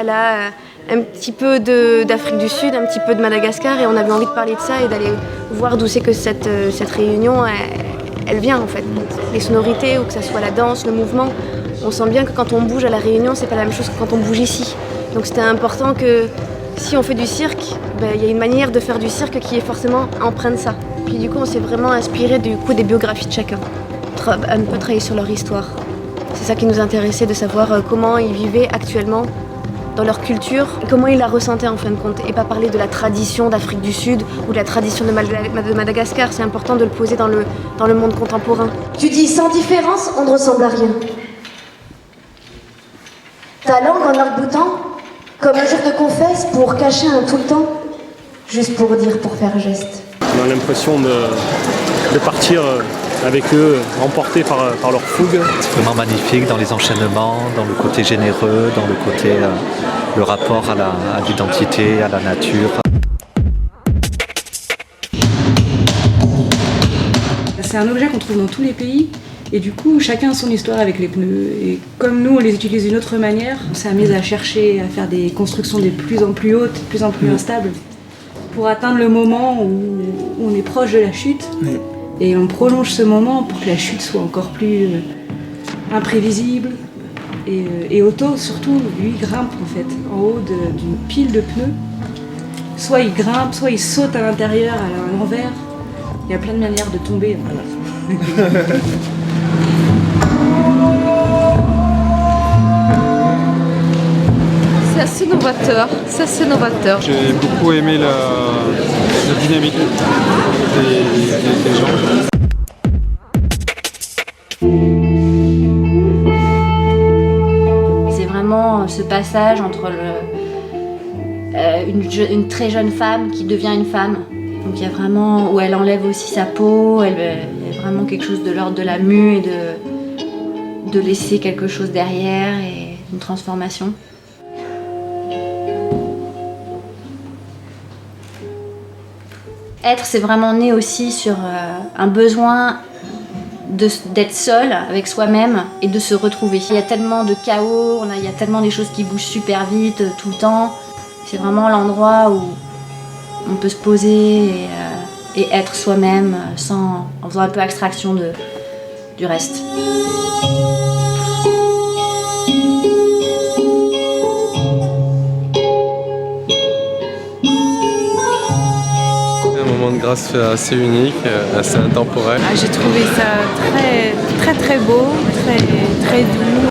elle a un petit peu d'Afrique du Sud, un petit peu de Madagascar, et on avait envie de parler de ça et d'aller voir d'où c'est que cette réunion, elle vient en fait. Les sonorités, ou que ça soit la danse, le mouvement, on sent bien que quand on bouge à la Réunion, c'est pas la même chose que quand on bouge ici. Donc c'était important que si on fait du cirque, il y a une manière de faire du cirque qui est forcément empreinte de ça. Puis du coup, on s'est vraiment inspiré des biographies de chacun, un peu travailler sur leur histoire. C'est ça qui nous intéressait, de savoir comment ils vivaient actuellement dans leur culture, comment ils la ressentaient en fin de compte, et pas parler de la tradition d'Afrique du Sud ou de la tradition de Madagascar. C'est important de le poser dans le monde contemporain. Tu dis sans différence, on ne ressemble à rien. Ta langue en arc-boutant, comme un jour de confesse pour cacher un tout le temps, juste pour dire, pour faire geste. On a l'impression de partir avec eux, emportés par leur fougue. C'est vraiment magnifique dans les enchaînements, dans le côté généreux, dans le côté, le rapport à l'identité, à la nature. C'est un objet qu'on trouve dans tous les pays. Et du coup, chacun a son histoire avec les pneus. Et comme nous, on les utilise d'une autre manière, on s'est amusé à chercher, à faire des constructions de plus en plus hautes, de plus en plus instables, pour atteindre le moment où on est proche de la chute. Et on prolonge ce moment pour que la chute soit encore plus imprévisible. Et Otto, surtout, lui, grimpe en fait, en haut d'une pile de pneus. Soit il grimpe, soit il saute à l'intérieur, à l'envers. Il y a plein de manières de tomber. C'est assez novateur. J'ai beaucoup aimé la dynamique des gens. C'est vraiment ce passage entre une très jeune femme qui devient une femme. Donc il y a vraiment, où elle enlève aussi sa peau, il y a vraiment quelque chose de l'ordre de la mue et de laisser quelque chose derrière et une transformation. Être, c'est vraiment né aussi sur un besoin d'être seul avec soi-même et de se retrouver. Il y a tellement de chaos, il y a tellement des choses qui bougent super vite tout le temps. C'est vraiment l'endroit où on peut se poser et être soi-même en faisant un peu abstraction du reste. Un moment de grâce assez unique, assez intemporel. J'ai trouvé ça très beau, très doux.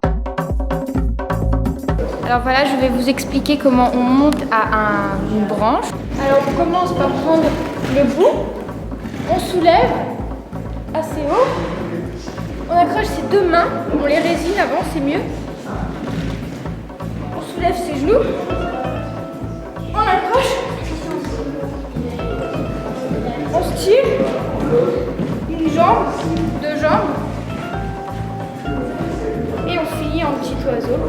Alors voilà, je vais vous expliquer comment on monte à une branche. Alors on commence par prendre le bout, on soulève assez haut, on accroche ses deux mains, on les résine avant, c'est mieux. On soulève ses genoux, on accroche, on se tire, une jambe, deux jambes, et on finit en petit oiseau.